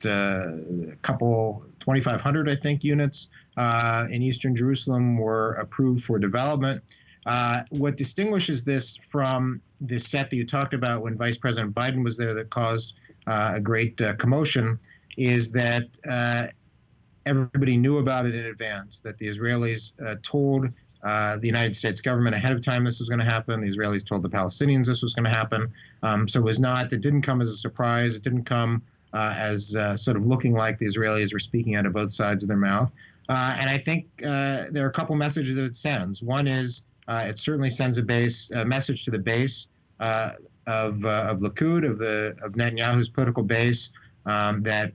a couple 2,500, I think, units in eastern Jerusalem were approved for development. What distinguishes this from the set that you talked about when Vice President Biden was there that caused a great commotion is that everybody knew about it in advance, that the Israelis told the United States government ahead of time this was going to happen. The Israelis told the Palestinians this was going to happen. So it didn't come as a surprise. It didn't come as sort of looking like the Israelis were speaking out of both sides of their mouth. And I think there are a couple messages that it sends. One is it certainly sends a message to the base of Likud, of Netanyahu's political base, that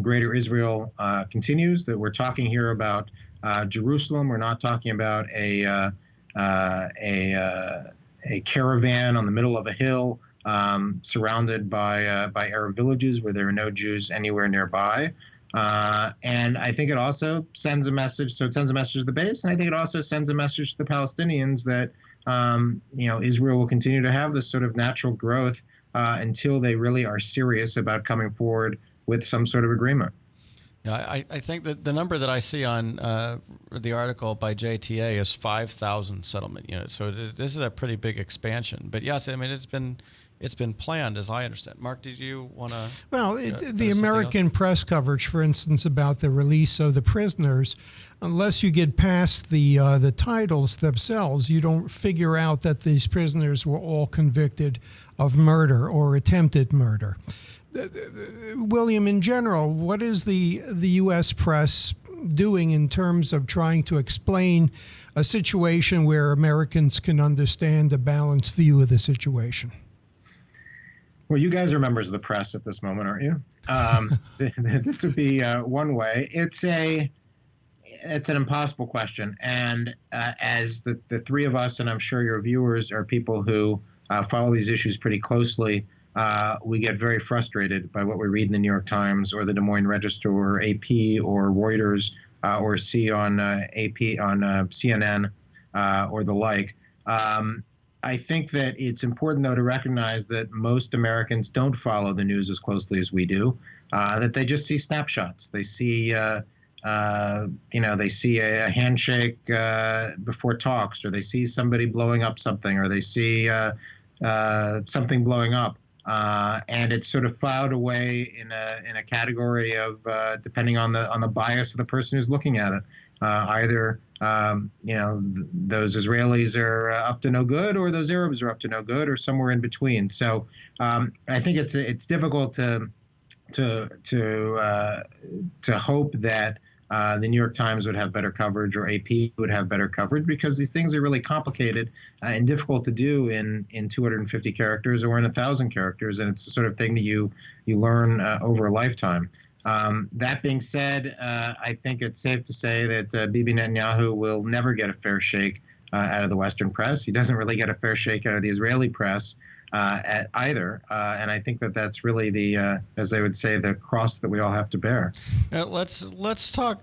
Greater Israel continues, that we're talking here about Jerusalem. We're not talking about a caravan on the middle of a hill surrounded by Arab villages where there are no Jews anywhere nearby. And I think it also sends a message. So it sends a message to the base, and I think it also sends a message to the Palestinians that Israel will continue to have this sort of natural growth until they really are serious about coming forward with some sort of agreement. I think that the number that I see on the article by JTA is 5,000 settlement units. So this is a pretty big expansion. But yes, I mean it's been planned, as I understand. Mark, did you want to? Well, the American press coverage, for instance, about the release of the prisoners, unless you get past the titles themselves, you don't figure out that these prisoners were all convicted of murder or attempted murder. William, in general, what is the U.S. press doing in terms of trying to explain a situation where Americans can understand a balanced view of the situation? Well, you guys are members of the press at this moment, aren't you? This would be one way. It's an impossible question, and as the three of us, and I'm sure your viewers are people who follow these issues pretty closely, we get very frustrated by what we read in the New York Times or the Des Moines Register or AP or Reuters or see on AP on CNN or the like. I think that it's important, though, to recognize that most Americans don't follow the news as closely as we do, that they just see snapshots. They see, they see a handshake before talks, or they see somebody blowing up something, or they see something blowing up. And it's sort of filed away in a category of depending on the bias of the person who's looking at it, either those Israelis are up to no good, or those Arabs are up to no good, or somewhere in between. So I think it's difficult to hope that the New York Times would have better coverage or AP would have better coverage, because these things are really complicated and difficult to do in 250 characters or in 1,000 characters, and it's the sort of thing that you learn over a lifetime. That being said, I think it's safe to say that Bibi Netanyahu will never get a fair shake out of the Western press. He doesn't really get a fair shake out of the Israeli press either. And I think that that's really the, as they would say, the cross that we all have to bear. Let's talk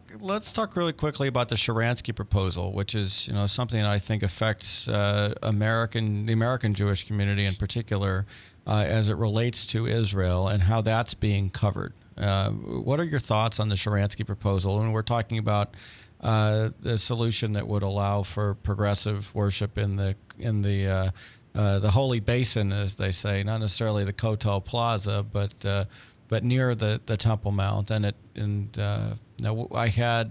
really quickly about the Sharansky proposal, which is something that I think affects the American Jewish community in particular as it relates to Israel and how that's being covered. What are your thoughts on the Sharansky proposal? And we're talking about the solution that would allow for progressive worship in the Holy Basin, as they say, not necessarily the Kotel Plaza, but near the Temple Mount. I had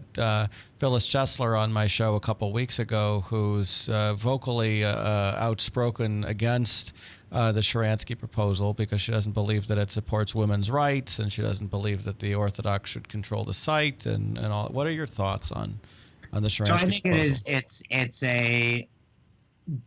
Phyllis Chesler on my show a couple weeks ago, who's vocally outspoken against the Sharansky proposal because she doesn't believe that it supports women's rights, and she doesn't believe that the Orthodox should control the site and all. What are your thoughts on the Sharansky proposal? So I think it's a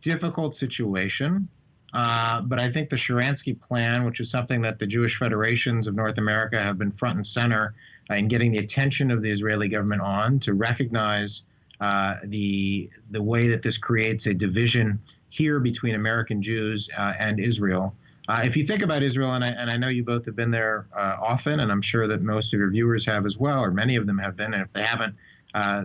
difficult situation, but I think the Sharansky plan, which is something that the Jewish Federations of North America have been front and center in getting the attention of the Israeli government on, to recognize the way that this creates a division here between American Jews and Israel. If you think about Israel, and I know you both have been there often, and I'm sure that most of your viewers have as well, or many of them have been, and if they haven't,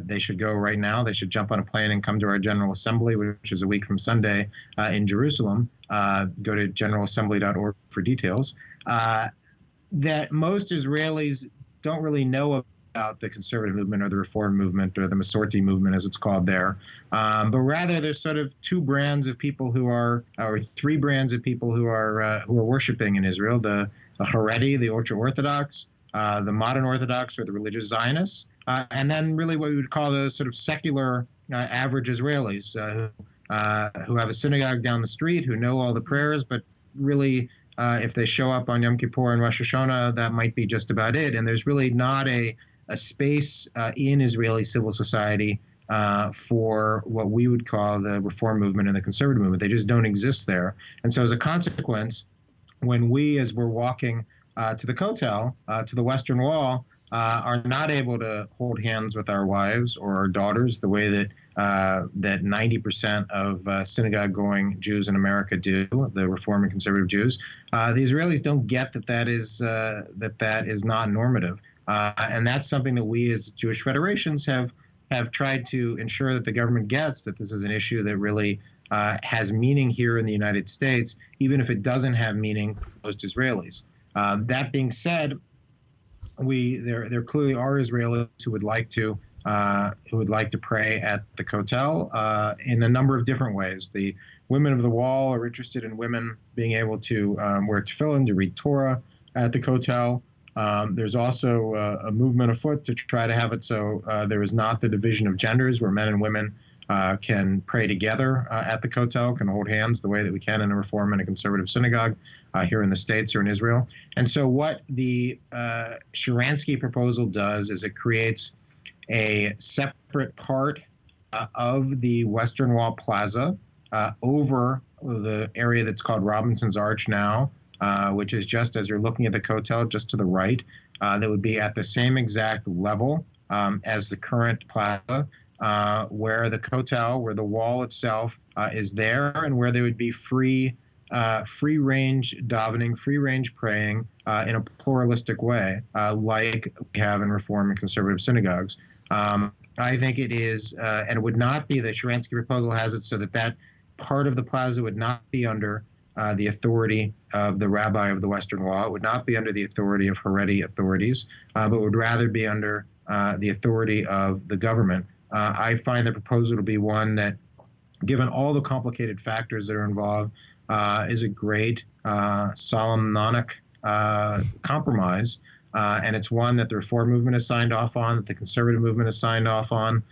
they should go right now. They should jump on a plane and come to our General Assembly, which is a week from Sunday in Jerusalem. Go to generalassembly.org for details. That most Israelis don't really know about the conservative movement or the reform movement or the Masorti movement, as it's called there. But rather, there's sort of two brands of people or three brands of people who are worshiping in Israel: the Haredi, the ultra Orthodox, the modern Orthodox or the religious Zionists, and then really what we would call those sort of secular average Israelis who have a synagogue down the street, who know all the prayers, but really if they show up on Yom Kippur and Rosh Hashanah, that might be just about it. And there's really not a space in Israeli civil society for what we would call the reform movement and the conservative movement. They just don't exist there. And so as a consequence, when we, as we're walking to the Kotel, to the Western Wall, are not able to hold hands with our wives or our daughters the way that 90% of synagogue-going Jews in America do, the Reform and Conservative Jews, the Israelis don't get that is not normative. And that's something that we as Jewish federations have tried to ensure that the government gets, that this is an issue that really has meaning here in the United States, even if it doesn't have meaning for most Israelis. That being said, there clearly are Israelis who would like to pray at the Kotel in a number of different ways. The Women of the Wall are interested in women being able to wear tefillin, to read Torah at the Kotel. There's also a movement afoot to try to have it so there is not the division of genders, where men and women can pray together at the Kotel, can hold hands the way that we can in a Reform and a conservative synagogue here in the States or in Israel. And so what the Sharansky proposal does is it creates a separate part of the Western Wall Plaza over the area that's called Robinson's Arch now, which is just as you're looking at the Kotel, just to the right, that would be at the same exact level as the current plaza, where the Kotel, where the wall itself is there, and where there would be free range davening, free range praying in a pluralistic way, like we have in Reform and conservative synagogues. I think it is, and it would not be, the Sharansky proposal has it so that part of the plaza would not be under the authority of the rabbi of the Western Wall. It would not be under the authority of Haredi authorities, but would rather be under the authority of the government. I find the proposal to be one that, given all the complicated factors that are involved, is a great Solomonic compromise. And it's one that the Reform movement has signed off on, that the conservative movement has signed off on.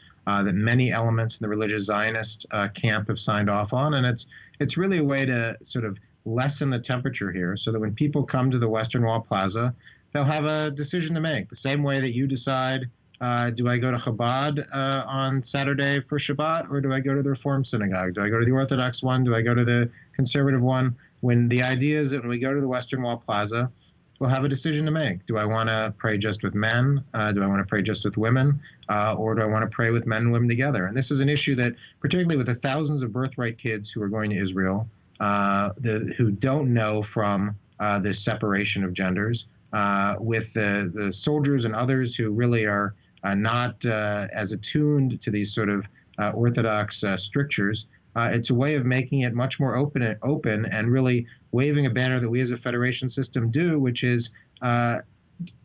that many elements in the religious Zionist camp have signed off on. And it's really a way to sort of lessen the temperature here so that when people come to the Western Wall Plaza, they'll have a decision to make. The same way that you decide, do I go to Chabad on Saturday for Shabbat, or do I go to the Reform Synagogue? Do I go to the Orthodox one? Do I go to the conservative one? When the idea is that when we go to the Western Wall Plaza, we'll have a decision to make. Do I want to pray just with men? Do I want to pray just with women? Or do I want to pray with men and women together? And this is an issue that, particularly with the thousands of birthright kids who are going to Israel, who don't know from this separation of genders, with the soldiers and others who really are not as attuned to these sort of Orthodox strictures. It's a way of making it much more open and really waving a banner that we as a federation system do, which is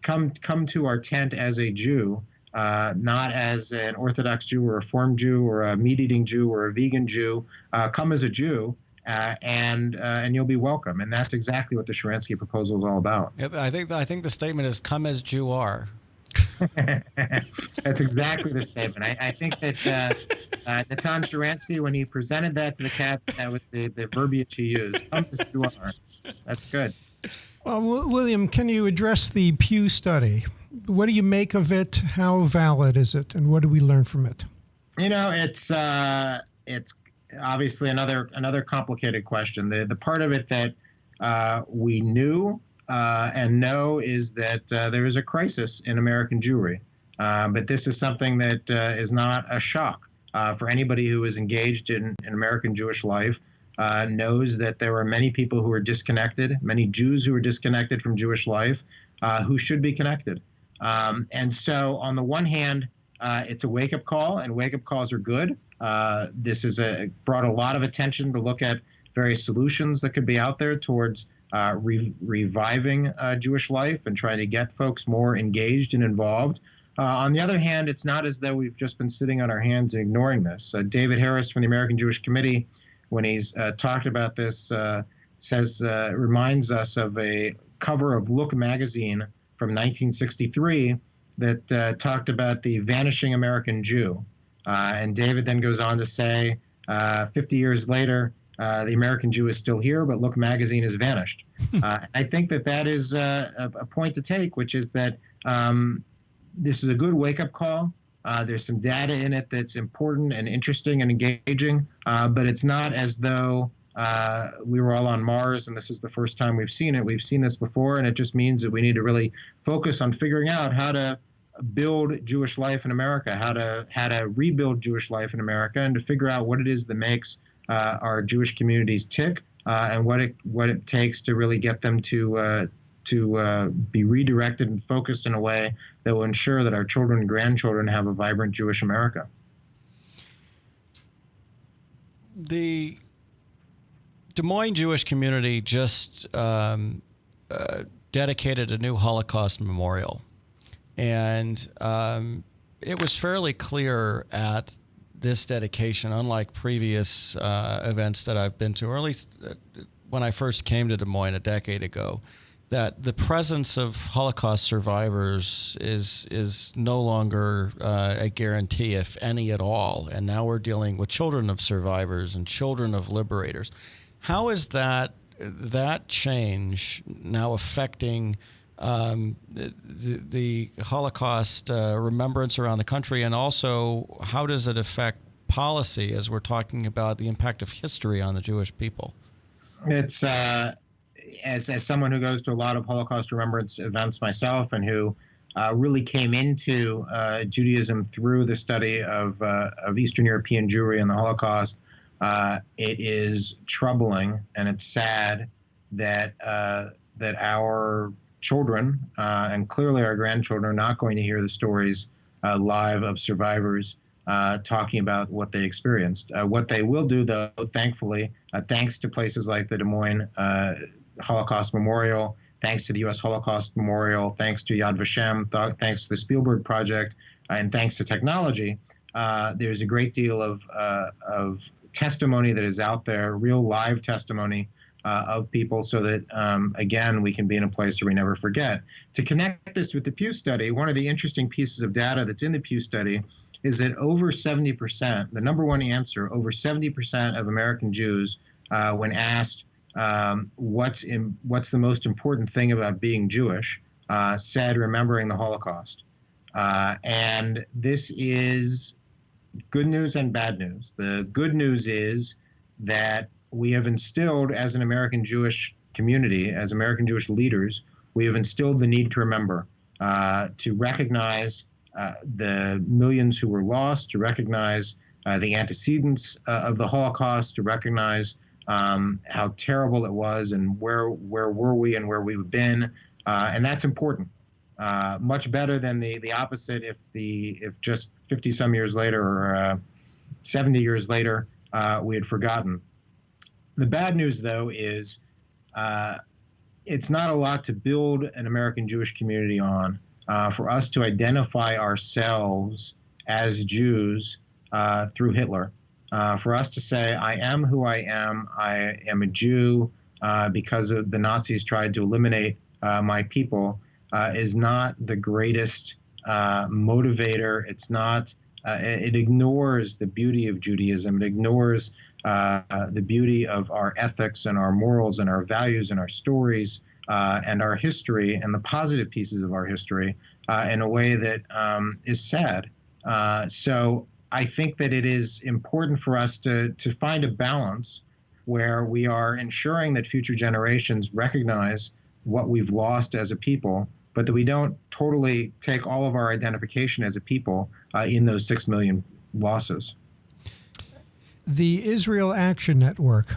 come to our tent as a Jew, not as an Orthodox Jew or a Reform Jew or a meat-eating Jew or a vegan Jew. Come as a Jew, and you'll be welcome. And that's exactly what the Sharansky proposal is all about. Yeah, I think the statement is "come as Jew are." That's exactly the statement. I think that Natan Sharansky, when he presented that to the cabinet, that was the verbiage he used. Come as Jew are. That's good. Well, William, can you address the Pew study? What do you make of it? How valid is it? And what do we learn from it? You know, it's obviously another complicated question. The part of it that we knew and know is that there is a crisis in American Jewry. But this is something that is not a shock for anybody who is engaged in American Jewish life. Knows that there are many people who are disconnected, many Jews who are disconnected from Jewish life, who should be connected. And so on the one hand, it's a wake-up call, and wake-up calls are good. This is brought a lot of attention to look at various solutions that could be out there towards reviving Jewish life and trying to get folks more engaged and involved. On the other hand, it's not as though we've just been sitting on our hands and ignoring this. David Harris from the American Jewish Committee, when he's talked about this, reminds us of a cover of Look magazine from 1963 that talked about the vanishing American Jew. And David then goes on to say, 50 years later, the American Jew is still here, but Look magazine has vanished. I think that is a point to take, which is that this is a good wake-up call. There's some data in it that's important and interesting and engaging, but it's not as though we were all on Mars and this is the first time we've seen it. We've seen this before, and it just means that we need to really focus on figuring out how to build Jewish life in America, how to rebuild Jewish life in America, and to figure out what it is that makes our Jewish communities tick, and what it takes to really get them to be redirected and focused in a way that will ensure that our children and grandchildren have a vibrant Jewish America. The Des Moines Jewish community just dedicated a new Holocaust memorial. And it was fairly clear at this dedication, unlike previous events that I've been to, or at least when I first came to Des Moines a decade ago, that the presence of Holocaust survivors is no longer a guarantee, if any at all. And now we're dealing with children of survivors and children of liberators. How is that change now affecting the Holocaust remembrance around the country, and also how does it affect policy as we're talking about the impact of history on the Jewish people? It's as someone who goes to a lot of Holocaust remembrance events myself, and who really came into Judaism through the study of Eastern European Jewry and the Holocaust, it is troubling and it's sad that our children and clearly our grandchildren are not going to hear the stories live of survivors talking about what they experienced. What they will do, though, thankfully, thanks to places like the Des Moines Holocaust Memorial, thanks to the U.S. Holocaust Memorial, thanks to Yad Vashem, thanks to the Spielberg Project, and thanks to technology, there's a great deal of testimony that is out there, real live testimony of people, so that, again, we can be in a place where we never forget. To connect this with the Pew study, one of the interesting pieces of data that's in the Pew study is that over 70%, the number one answer, over 70% of American Jews, when asked what's the most important thing about being Jewish, said remembering the Holocaust. And this is good news and bad news. The good news is that we have instilled, as an American Jewish community, as American Jewish leaders, we have instilled the need to remember, to recognize the millions who were lost, to recognize the antecedents of the Holocaust, to recognize how terrible it was and where were we and where we've been. And that's important. Much better than the opposite if just 50 some years later or 70 years later we had forgotten. The bad news, though, is it's not a lot to build an American Jewish community on. For us to identify ourselves as Jews through Hitler, for us to say, I am who I am a Jew because of the Nazis tried to eliminate my people, is not the greatest motivator. It's not, it ignores the beauty of Judaism. It ignores the beauty of our ethics and our morals and our values and our stories and our history and the positive pieces of our history in a way that is sad. So I think that it is important for us to find a balance where we are ensuring that future generations recognize what we've lost as a people, but that we don't totally take all of our identification as a people in those 6 million losses. The Israel Action Network,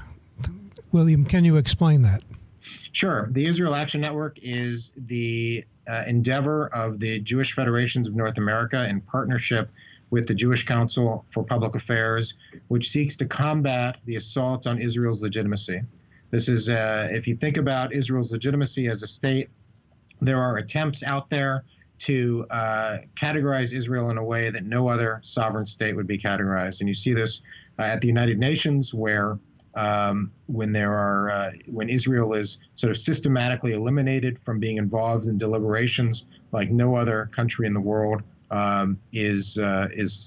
William, can you explain that? Sure. The Israel Action Network is the endeavor of the Jewish Federations of North America in partnership with the Jewish Council for Public Affairs, which seeks to combat the assault on Israel's legitimacy. This is, if you think about Israel's legitimacy as a state, there are attempts out there to categorize Israel in a way that no other sovereign state would be categorized. And you see this at the United Nations, where when Israel is sort of systematically eliminated from being involved in deliberations like no other country in the world is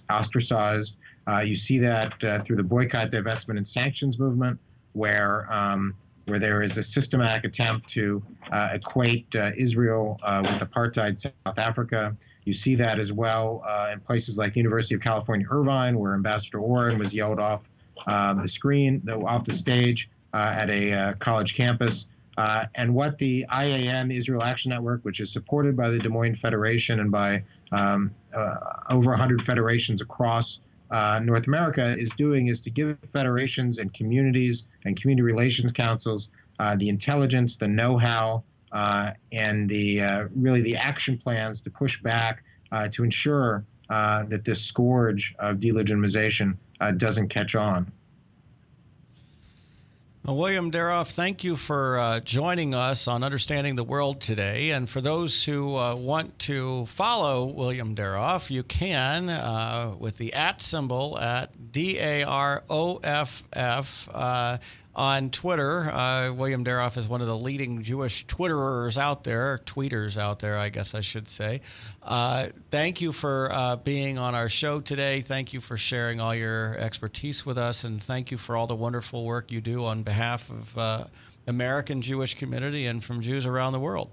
ostracized. You see that through the boycott, divestment, and sanctions movement, where there is a systematic attempt to equate Israel with apartheid South Africa. You see that as well in places like University of California, Irvine, where Ambassador Oren was yelled off off the stage at a college campus. And what the IAN, the Israel Action Network, which is supported by the Des Moines Federation and by over 100 federations across North America, is doing is to give federations and communities and community relations councils the intelligence, the know-how, and really the action plans to push back to ensure that this scourge of delegitimization doesn't catch on. Well, William Daroff, thank you for joining us on Understanding the World today. And for those who want to follow William Daroff, you can with the @ symbol at DAROFF on Twitter. William Daroff is one of the leading Jewish tweeters out there, I guess I should say. Thank you for being on our show today. Thank you for sharing all your expertise with us, and thank you for all the wonderful work you do on behalf of American Jewish community and from Jews around the world.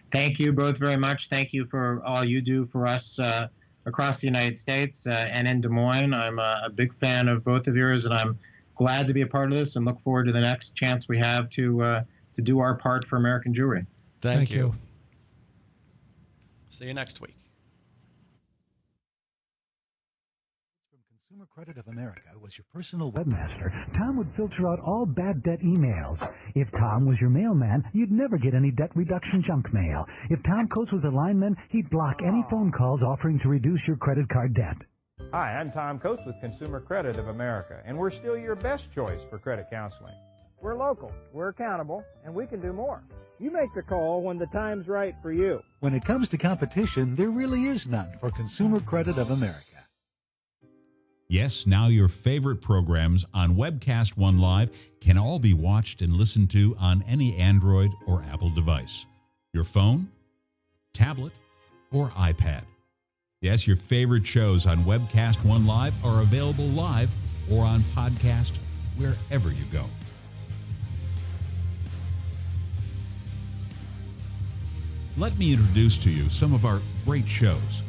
Thank you both very much. Thank you for all you do for us across the United States and in Des Moines. I'm a big fan of both of yours, and I'm glad to be a part of this and look forward to the next chance we have to do our part for American Jewry. Thank you. See you next week. From Consumer Credit of America was your personal webmaster, Tom would filter out all bad debt emails. If Tom was your mailman, you'd never get any debt reduction junk mail. If Tom Coates was a lineman, he'd block any phone calls offering to reduce your credit card debt. Hi, I'm Tom Coates with Consumer Credit of America, and we're still your best choice for credit counseling. We're local, we're accountable, and we can do more. You make the call when the time's right for you. When it comes to competition, there really is none for Consumer Credit of America. Yes, now your favorite programs on Webcast One Live can all be watched and listened to on any Android or Apple device, your phone, tablet, or iPad. Yes, your favorite shows on Webcast One Live are available live or on podcast wherever you go. Let me introduce to you some of our great shows.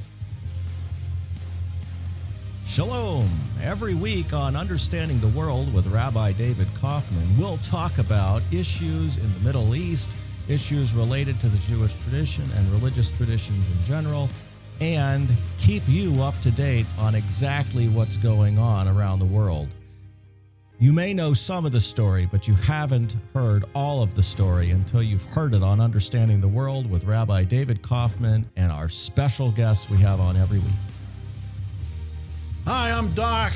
Shalom. Every week on Understanding the World with Rabbi David Kaufman, we'll talk about issues in the Middle East, issues related to the Jewish tradition and religious traditions in general, and keep you up to date on exactly what's going on around the world. You may know some of the story, but you haven't heard all of the story until you've heard it on Understanding the World with Rabbi David Kaufman and our special guests we have on every week. Hi, I'm Doc.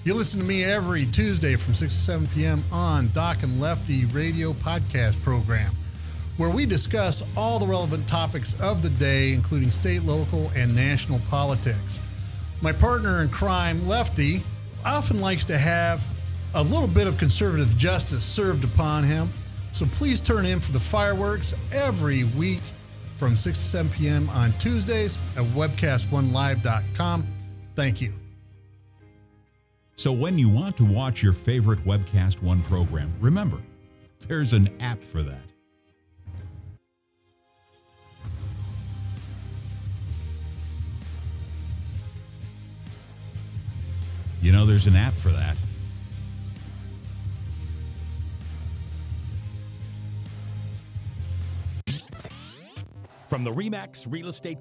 You listen to me every Tuesday from 6 to 7 p.m. on Doc and Lefty radio podcast program, where we discuss all the relevant topics of the day, including state, local, and national politics. My partner in crime, Lefty, often likes to have a little bit of conservative justice served upon him, so please turn in for the fireworks every week from 6 to 7 p.m. on Tuesdays at webcast1live.com. Thank you. So when you want to watch your favorite Webcast One program, remember, there's an app for that. You know, there's an app for that. From the RE/MAX Real Estate